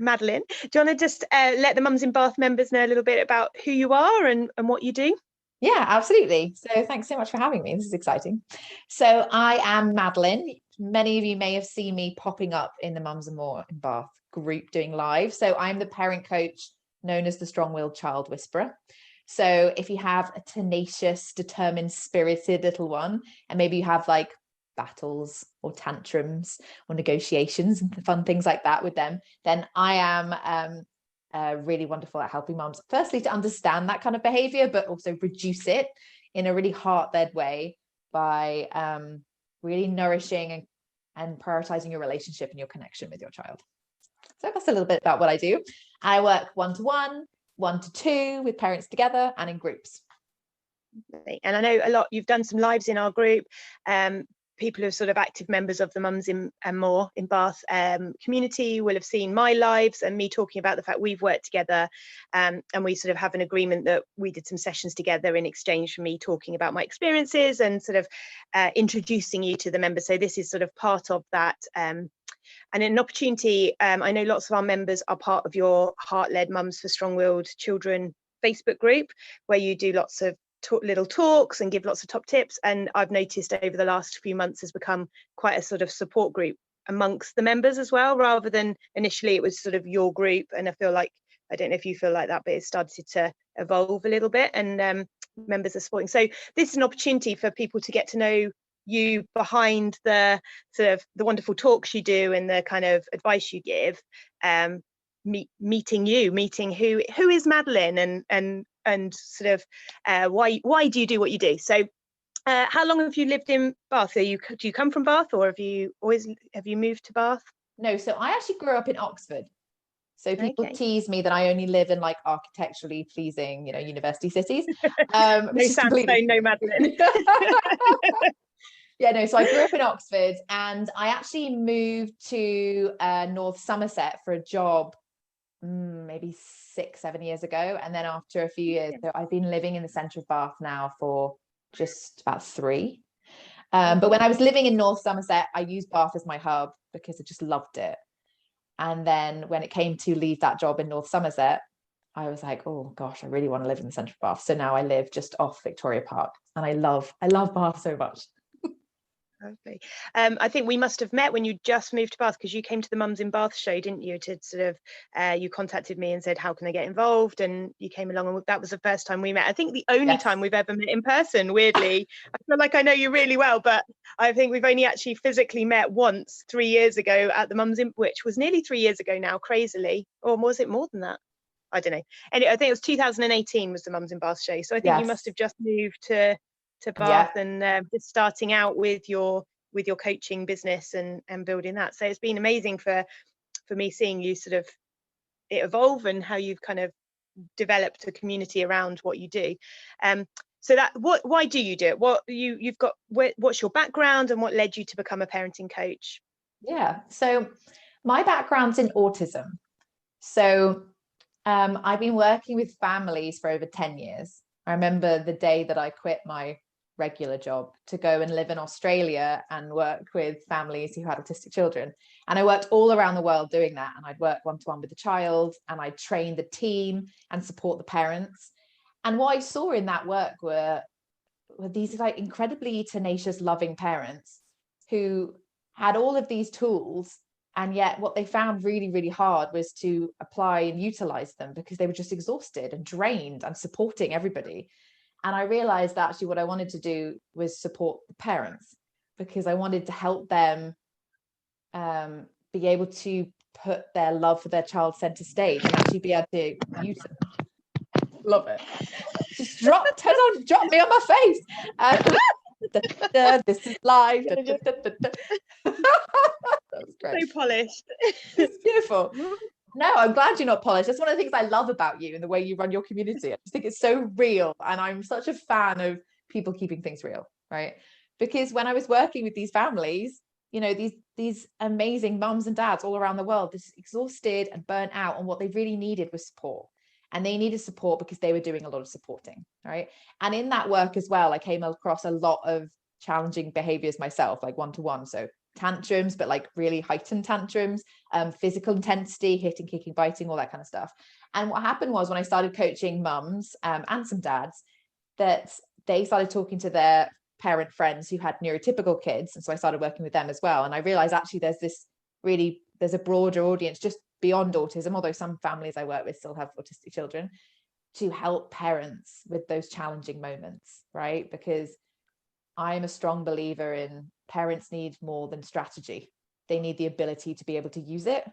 Madeleine. Do you want to just let the Mums in Bath members know a little bit about who you are and what you do? Yeah, absolutely. So thanks so much for having me. This is exciting. So I am Madeleine. Many of you may have seen me popping up in the Mums and More in Bath group doing live. So I'm the parent coach known as the Strong-Willed Child Whisperer. So if you have a tenacious, determined, spirited little one, and maybe you have like battles or tantrums or negotiations and fun things like that with them, then I am really wonderful at helping mums, firstly, to understand that kind of behavior, but also reduce it in a really heart-led way by really nourishing and prioritizing your relationship and your connection with your child. So that's a little bit about what I do. I work 1-to-1, 1-to-2 with parents together and in groups. And I know you've done some lives in our group. People who are sort of active members of the Mums in and More in Bath community will have seen my lives and me talking about the fact we've worked together, and we sort of have an agreement that we did some sessions together in exchange for me talking about my experiences and sort of introducing you to the members. So this is sort of part of that, and an opportunity. I know lots of our members are part of your Heart-Led Mums for Strong-Willed Children Facebook group, where you do lots of little talks and give lots of top tips, and I've noticed over the last few months has become quite a sort of support group amongst the members as well, rather than initially it was sort of your group. And I feel like, I don't know if you feel like that, but it started to evolve a little bit, and members are supporting. So this is an opportunity for people to get to know you behind the sort of the wonderful talks you do and the kind of advice you give, meeting who is Madeleine and sort of why do you do what you do. So how long have you lived in Bath? Do you come from Bath, or have you moved to Bath? No, so I actually grew up in Oxford. So people tease me that I only live in like architecturally pleasing, university cities. No Sandstone, no Madeleine. Yeah, no, so I grew up in Oxford, and I actually moved to North Somerset for a job maybe 6-7 years ago, and then after a few years, so I've been living in the centre of Bath now for just about 3. But when I was living in North Somerset, I used Bath as my hub because I just loved it. And then when it came to leave that job in North Somerset, I was like, oh gosh, I really want to live in the centre of Bath. So now I live just off Victoria Park, and I love Bath so much. Lovely. I think we must have met when you just moved to Bath, because you came to the Mums in Bath show, didn't you? To sort of, you contacted me and said, how can I get involved? And you came along, and that was the first time we met. I think the only time we've ever met in person, weirdly. I feel like I know you really well, but I think we've only actually physically met once 3 years ago at the Mums in, which was nearly 3 years ago now, crazily. Or was it more than that? I don't know. Anyway, I think it was 2018 was the Mums in Bath show. So I think you must have just moved to Bath and just starting out with your coaching business and building that. So it's been amazing for me seeing you sort of it evolve and how you've kind of developed a community around what you do. So that why do you do it? What's your background and what led you to become a parenting coach? Yeah, so my background's in autism. So I've been working with families for over 10 years. I remember the day that I quit my regular job to go and live in Australia and work with families who had autistic children. And I worked all around the world doing that. And I'd work 1-to-1 with the child, and I'd train the team and support the parents. And what I saw in that work were these like incredibly tenacious, loving parents who had all of these tools. And yet what they found really, really hard was to apply and utilize them, because they were just exhausted and drained and supporting everybody. And I realized that actually what I wanted to do was support the parents, because I wanted to help them be able to put their love for their child center stage and actually be able to use it. Love it. Just drop me on my face. This is live. That was great. So polished. It's beautiful. No, I'm glad you're not polished. That's one of the things I love about you and the way you run your community. I just think it's so real. And I'm such a fan of people keeping things real, right? Because when I was working with these families, these amazing mums and dads all around the world, just exhausted and burnt out, and what they really needed was support. And they needed support because they were doing a lot of supporting, right? And in that work as well, I came across a lot of challenging behaviors myself, like 1-to-1. So tantrums, but like really heightened tantrums, physical intensity, hitting, kicking, biting, all that kind of stuff. And what happened was when I started coaching mums and some dads, that they started talking to their parent friends who had neurotypical kids. And so I started working with them as well. And I realized actually there's a broader audience just beyond autism, although some families I work with still have autistic children, to help parents with those challenging moments, right? Because I'm a strong believer in parents need more than strategy. They need the ability to be able to use it.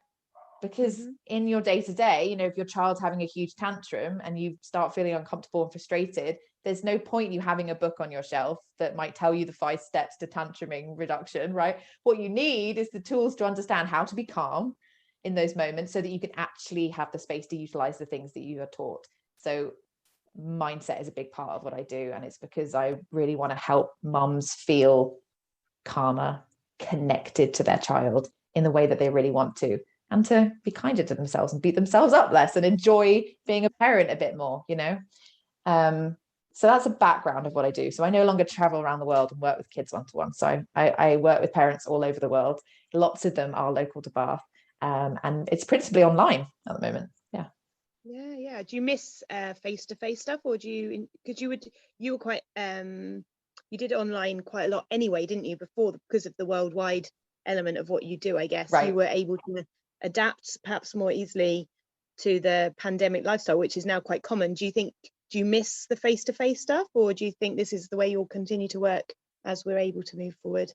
Because in your day-to-day, if your child's having a huge tantrum and you start feeling uncomfortable and frustrated, there's no point you having a book on your shelf that might tell you the 5 steps to tantruming reduction, right? What you need is the tools to understand how to be calm in those moments so that you can actually have the space to utilize the things that you are taught. So mindset is a big part of what I do. And it's because I really want to help mums feel calmer, connected to their child in the way that they really want to, and to be kinder to themselves and beat themselves up less and enjoy being a parent a bit more, So that's a background of what I do. So I no longer travel around the world and work with kids one-to-one. So I work with parents all over the world. Lots of them are local to Bath. And it's principally online at the moment. Yeah. Do you miss face-to-face stuff, or do you, because you were quite you did it online quite a lot anyway, didn't you, before, because of the worldwide element of what you do, I guess. Right. You were able to adapt perhaps more easily to the pandemic lifestyle, which is now quite common. Do you miss the face-to-face stuff, or do you think this is the way you'll continue to work as we're able to move forward?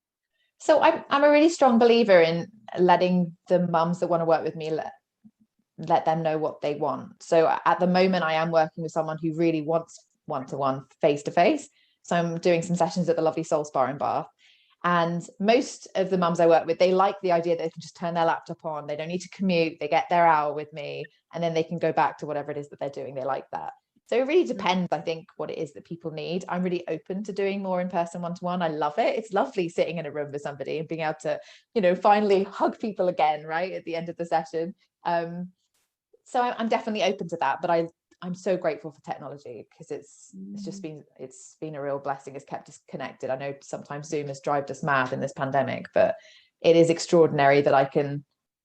So I'm a really strong believer in letting the mums that want to work with me let them know what they want. So at the moment, I am working with someone who really wants one-to-one face-to-face. So I'm doing some sessions at the lovely Soul Spa in Bath. And most of the mums I work with, they like the idea that they can just turn their laptop on. They don't need to commute. They get their hour with me, and then they can go back to whatever it is that they're doing. They like that. So it really depends, I think, what it is that people need. I'm really open to doing more in-person one-to-one. I love it. It's lovely sitting in a room with somebody and being able to, finally hug people again, right, at the end of the session. So I'm definitely open to that, but I'm so grateful for technology, because it's been a real blessing. It's kept us connected. I know sometimes Zoom has driven us mad in this pandemic, but it is extraordinary that I can,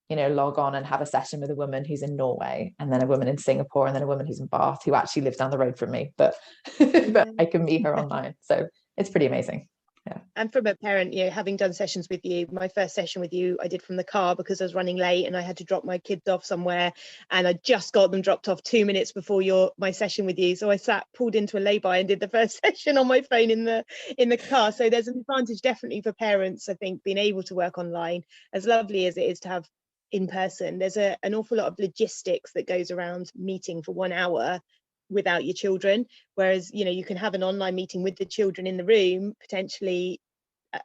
log on and have a session with a woman who's in Norway, and then a woman in Singapore, and then a woman who's in Bath, who actually lives down the road from me, but but I can meet her online. So it's pretty amazing. Yeah. And from a parent, having done sessions with you, my first session with you I did from the car, because I was running late and I had to drop my kids off somewhere, and I just got them dropped off 2 minutes before my session with you. So I pulled into a lay-by and did the first session on my phone in the car. So there's an advantage definitely for parents, I think, being able to work online. As lovely as it is to have in person, there's an awful lot of logistics that goes around meeting for 1 hour without your children, whereas you can have an online meeting with the children in the room, potentially,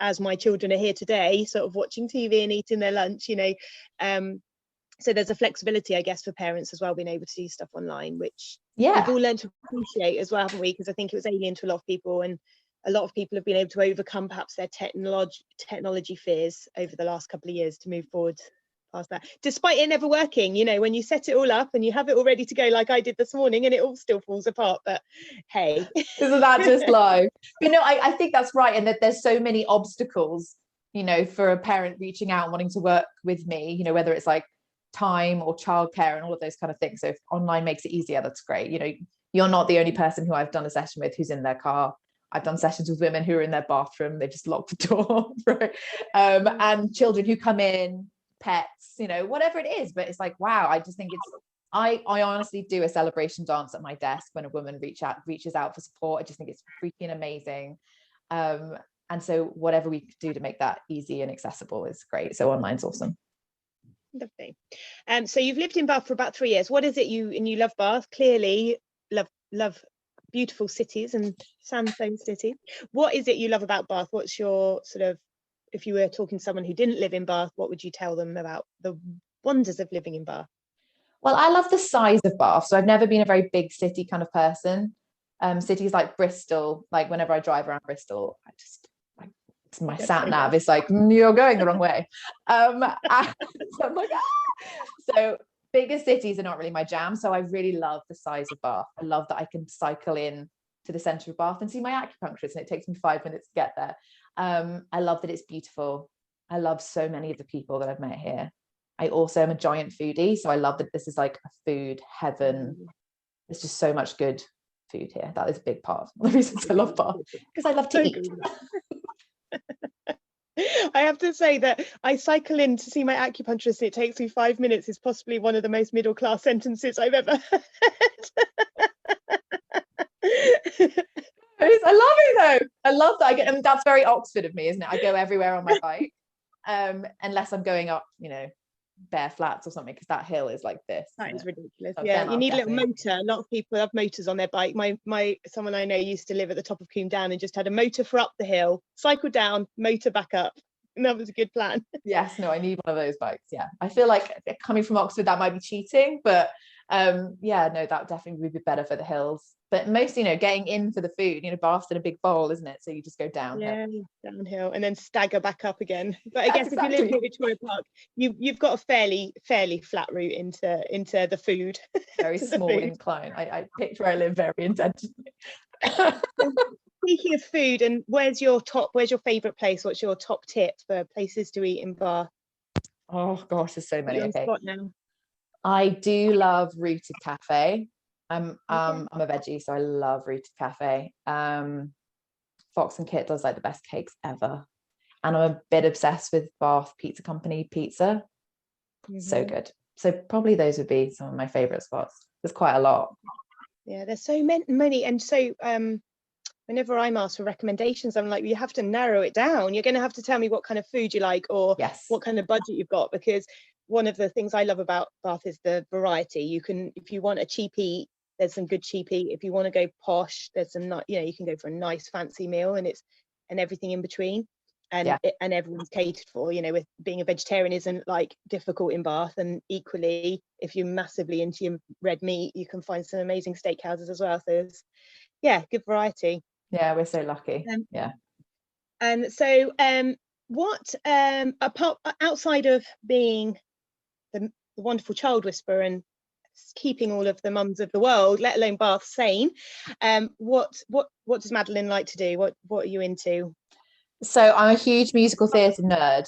as my children are here today, sort of watching TV and eating their lunch. So there's a flexibility, I guess, for parents as well, being able to do stuff online, which we've all learned to appreciate as well, haven't we? Because I think it was alien to a lot of people, and a lot of people have been able to overcome perhaps their technology fears over the last couple of years to move forward past that, despite it never working. When you set it all up and you have it all ready to go, like I did this morning, and it all still falls apart, but hey. Isn't that just life? I think that's right, and that there's so many obstacles, for a parent reaching out and wanting to work with me, whether it's like time or childcare and all of those kind of things. So if online makes it easier, that's great. You're not the only person who I've done a session with who's in their car. I've done sessions with women who are in their bathroom, they just lock the door, right? And children who come in, pets, whatever it is. But it's like, wow, I just think I honestly do a celebration dance at my desk when a woman reaches out for support. I just think it's freaking amazing. And so whatever we could do to make that easy and accessible is great. So online's awesome. Lovely. So you've lived in Bath for about 3 years. What is it you love Bath? Clearly love beautiful cities and sandstone cities. What is it you love about Bath? What's your sort of, if you were talking to someone who didn't live in Bath, what would you tell them about the wonders of living in Bath? Well, I love the size of Bath. So I've never been a very big city kind of person. Cities like Bristol, like whenever I drive around Bristol, my sat nav is like, you're going the wrong way. So I'm like, So bigger cities are not really my jam. So I really love the size of Bath. I love that I can cycle in to the centre of Bath and see my acupuncturist, and it takes me 5 minutes to get there. I love that it's beautiful. I love so many of the people that I've met here. I also am a giant foodie, so I love that this is like a food heaven. There's just so much good food here. That is a big part of the reasons I love Bath, because I love to eat. I have to say that I cycle in to see my acupuncturist. It takes me 5 minutes. Is possibly one of the most middle class sentences I've ever heard. I love it though. I love that. I mean, that's very Oxford of me, isn't it? I go everywhere on my bike, unless I'm going up, bare flats or something, because that hill is like this. That is ridiculous. So yeah, you need a little motor. A lot of people have motors on their bike. My someone I know used to live at the top of Coombe Down and just had a motor for up the hill, cycle down, motor back up. And that was a good plan. Yes, no, I need one of those bikes. Yeah, I feel like coming from Oxford, that might be cheating, but yeah, no, that definitely would be better for the hills. But mostly, getting in for the food, Bath's in a big bowl, isn't it? So you just go downhill. Yeah, downhill and then stagger back up again. But I guess exactly. If you live near Victoria Park, you've got a fairly flat route into the food. Very small incline. I picked where I live very intentionally. Speaking of food, and where's your favourite place? What's your top tip for places to eat in Bath? Oh gosh, there's so many. Okay. Spot now. I do love Rooted Cafe. I'm a veggie, so I love Rooted Cafe. Fox and Kit does like the best cakes ever, and I'm a bit obsessed with Bath Pizza Company pizza. So good. So probably those would be some of my favorite spots. There's quite a lot. Yeah, there's so many, and so whenever I'm asked for recommendations, I'm like, you have to narrow it down. You're going to have to tell me what kind of food you like, or what kind of budget you've got, because one of the things I love about Bath is the variety. You can, if you want a cheap eat, there's some good cheap eat. If you want to go posh, there's some you can go for a nice fancy meal, and everything in between, and everyone's catered for. With being a vegetarian isn't like difficult in Bath, and equally, if you're massively into your red meat, you can find some amazing steakhouses as well. So there's good variety. Yeah, we're so lucky. And so what apart outside of being the wonderful child whisperer and keeping all of the mums of the world, let alone Bath, sane, what does Madeleine like to do? What are you into? So I'm a huge musical theatre nerd.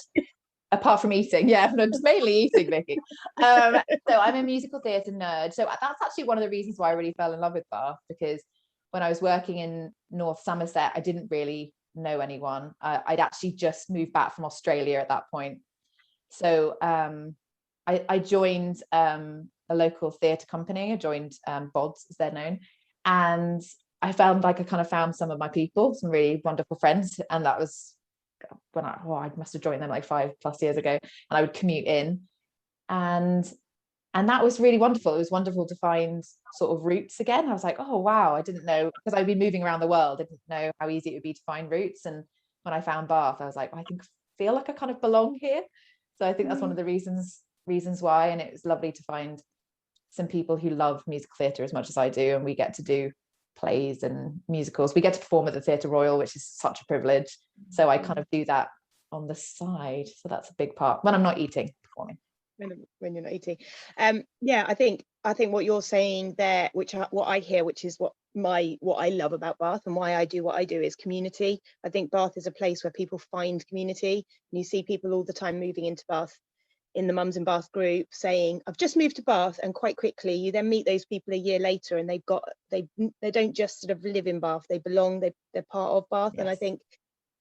Apart from eating, no, just mainly eating, Vicky. So I'm a musical theatre nerd. So that's actually one of the reasons why I really fell in love with Bath, because when I was working in North Somerset, I didn't really know anyone. I'd actually just moved back from Australia at that point. So I joined a local theatre company. I joined BODS, as they're known. And I found like I kind of found some of my people, some really wonderful friends. And that was when I must have joined them like 5+ years ago, and I would commute in, and that was really wonderful. It was wonderful to find sort of roots again. I was like, oh wow, I didn't know, because I'd been moving around the world, I didn't know how easy it would be to find roots. And when I found Bath, I was like, I feel like I kind of belong here. So I think that's one of the reasons why. And it was lovely to find some people who love musical theatre as much as I do, and we get to do plays and musicals. We get to perform at the Theatre Royal, which is such a privilege. So I kind of do that on the side. So that's a big part when I'm not eating, performing. When you're not eating. I think what you're saying there, what I hear, which is what I love about Bath and why I do what I do, is community. I think Bath is a place where people find community, and you see people all the time moving into Bath in the Mums in Bath group saying, I've just moved to Bath, and quite quickly you then meet those people a year later, and they don't just sort of live in Bath, they belong, they're part of Bath. And I think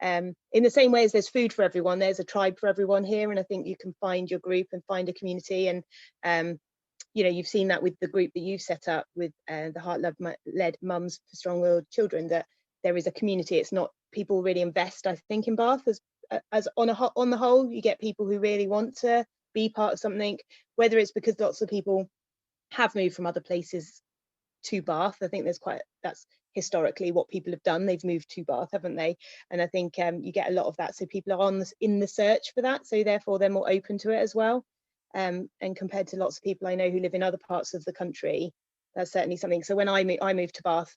in the same way as there's food for everyone, there's a tribe for everyone here, and I think you can find your group and find a community. And you've seen that with the group that you've set up with the heart-led Mums for Strong-Willed Children, that there is a community. It's not, people really invest, I think, in Bath as on the whole. You get people who really want to be part of something, whether it's because lots of people have moved from other places to Bath. I think that's historically what people have done. They've moved to Bath, haven't they? And I think you get a lot of that. So people are in the search for that. So therefore they're more open to it as well. And compared to lots of people I know who live in other parts of the country, that's certainly something. So when I moved to Bath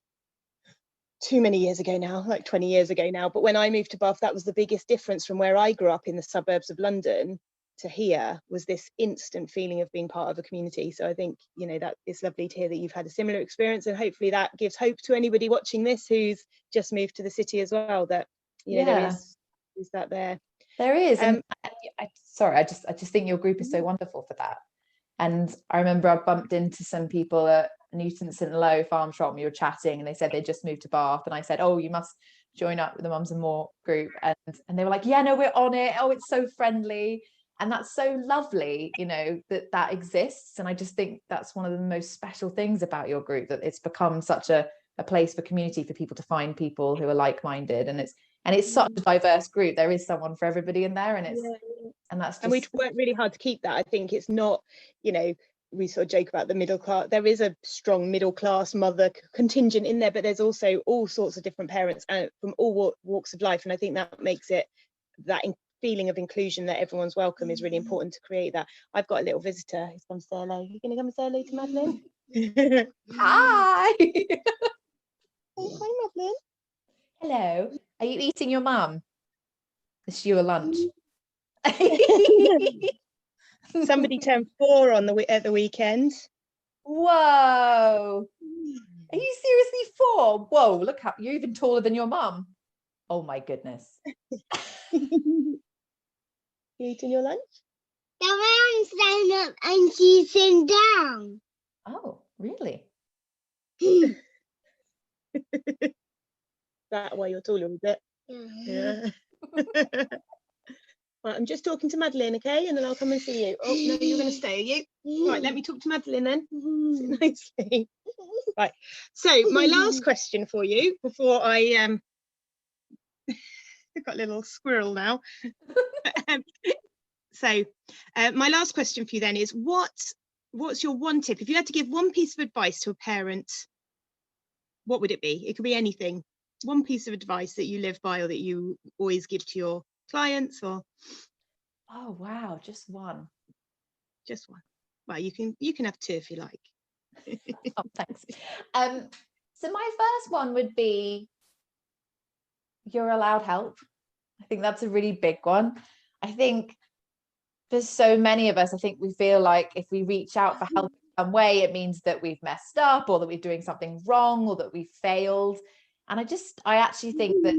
too many years ago now, like 20 years ago now, but when I moved to Bath, that was the biggest difference from where I grew up in the suburbs of London to here, was this instant feeling of being part of a community. So I think, that it's lovely to hear that you've had a similar experience, and hopefully that gives hope to anybody watching this who's just moved to the city as well, that there is that there. There is. Sorry, I just think your group is so wonderful for that. And I remember I bumped into some people at Newton St. Low Farm Shop, and we were chatting, and they said they just moved to Bath, and I said, oh, you must join up with the Mums and More group, and they were like, yeah, no, we're on it. Oh, it's so friendly. And that's so lovely, you know, that exists. And I just think that's one of the most special things about your group, that it's become such a place for community, for people to find people who are like-minded, and it's such a diverse group. There is someone for everybody in there, and that's just, and we work really hard to keep that. I think it's not, you know, we sort of joke about the middle class. There is a strong middle class mother contingent in there, but there's also all sorts of different parents from all walks of life, and I think that makes it that feeling of inclusion, that everyone's welcome, is really important to create that. I've got a little visitor who's come to say hello. You're going to come and say hello to Madeleine? Hi. Oh, hi, Madeleine. Hello. Are you eating your mum? Is she your lunch? Somebody turned 4 at the weekend. Whoa. Are you seriously 4? Whoa, look how you're even taller than your mum. Oh my goodness. You eating your lunch? The man's standing up and she's sitting down. Oh, really? That why you're taller a bit. Yeah. Right, I'm just talking to Madeleine, okay, and then I'll come and see you. Oh no, you're going to stay, are you? Right, let me talk to Madeleine then. Sit nicely. Right. So my last question for you before I I've got a little squirrel now. So my last question for you then is, what's your one tip? If you had to give one piece of advice to a parent, what would it be? It could be anything. One piece of advice that you live by, or that you always give to your clients, or Oh wow, just one. Just one. Well, you can have 2 if you like. Oh, thanks. So my first one would be, you're allowed help. I think that's a really big one. I think there's so many of us, I think we feel like if we reach out for help in some way, it means that we've messed up, or that we're doing something wrong, or that we failed. And I actually think that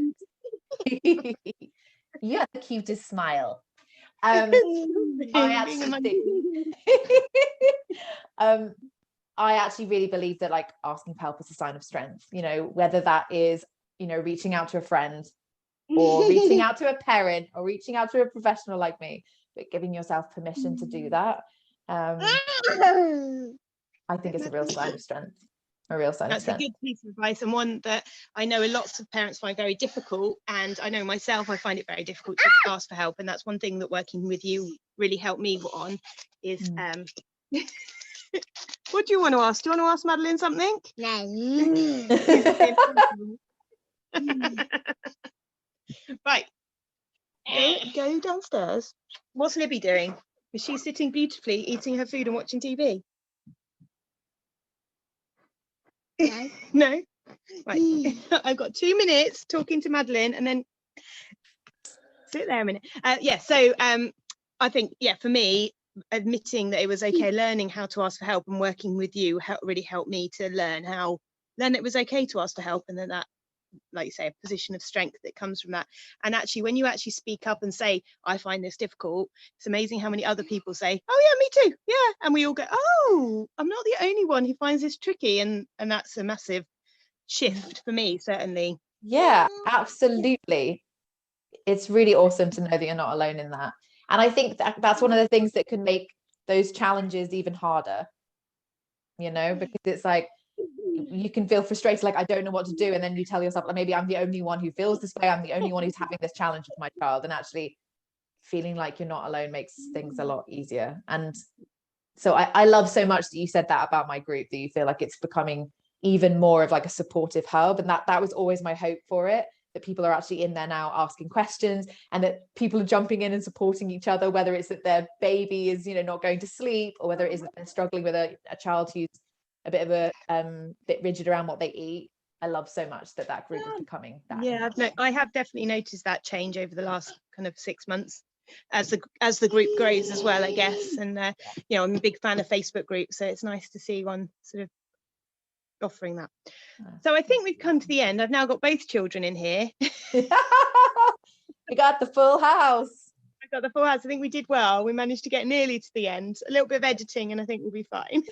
you have the cutest smile. I actually really believe that, like, asking for help is a sign of strength, you know, whether that is, you know, reaching out to a friend, or reaching out to a parent, or reaching out to a professional like me, but giving yourself permission to do that. I think it's a real sign of strength. That's a good piece of advice, and one that I know lots of parents find very difficult, and I know myself, I find it very difficult to ask for help, and that's one thing that working with you really helped me on is what do you want to ask? Do you want to ask Madeleine something? No. Right, go downstairs. What's Libby doing? Is she sitting beautifully eating her food and watching TV? No. No? Right. I've got 2 minutes talking to Madeleine, and then sit there a minute. So I think, for me, admitting that it was okay, learning how to ask for help and working with you really helped me to learn it was okay to ask for help, and then that, like you say, a position of strength that comes from that. And actually, when you actually speak up and say, I find this difficult, it's amazing how many other people say, oh yeah, me too, yeah, and we all go, oh, I'm not the only one who finds this tricky, and that's a massive shift for me, certainly. Yeah, absolutely. It's really awesome to know that you're not alone in that. And I think that's one of the things that can make those challenges even harder, you know, because it's like, you can feel frustrated, like, I don't know what to do, and then you tell yourself, like, maybe I'm the only one who feels this way, I'm the only one who's having this challenge with my child. And actually feeling like you're not alone makes things a lot easier. And so I love so much that you said that about my group, that you feel like it's becoming even more of like a supportive hub, and that was always my hope for it, that people are actually in there now asking questions, and that people are jumping in and supporting each other, whether it's that their baby is, you know, not going to sleep, or whether it is that they're struggling with a child who's a bit of a bit rigid around what they eat. I love so much that group is becoming that. Yeah, I have definitely noticed that change over the last kind of 6 months as the group grows as well, I guess. And you know, I'm a big fan of Facebook groups, so it's nice to see one sort of offering that. So I think we've come to the end. I've now got both children in here. We got the full house. got the full house. I think we did well. We managed to get nearly to the end. A little bit of editing and I think we'll be fine.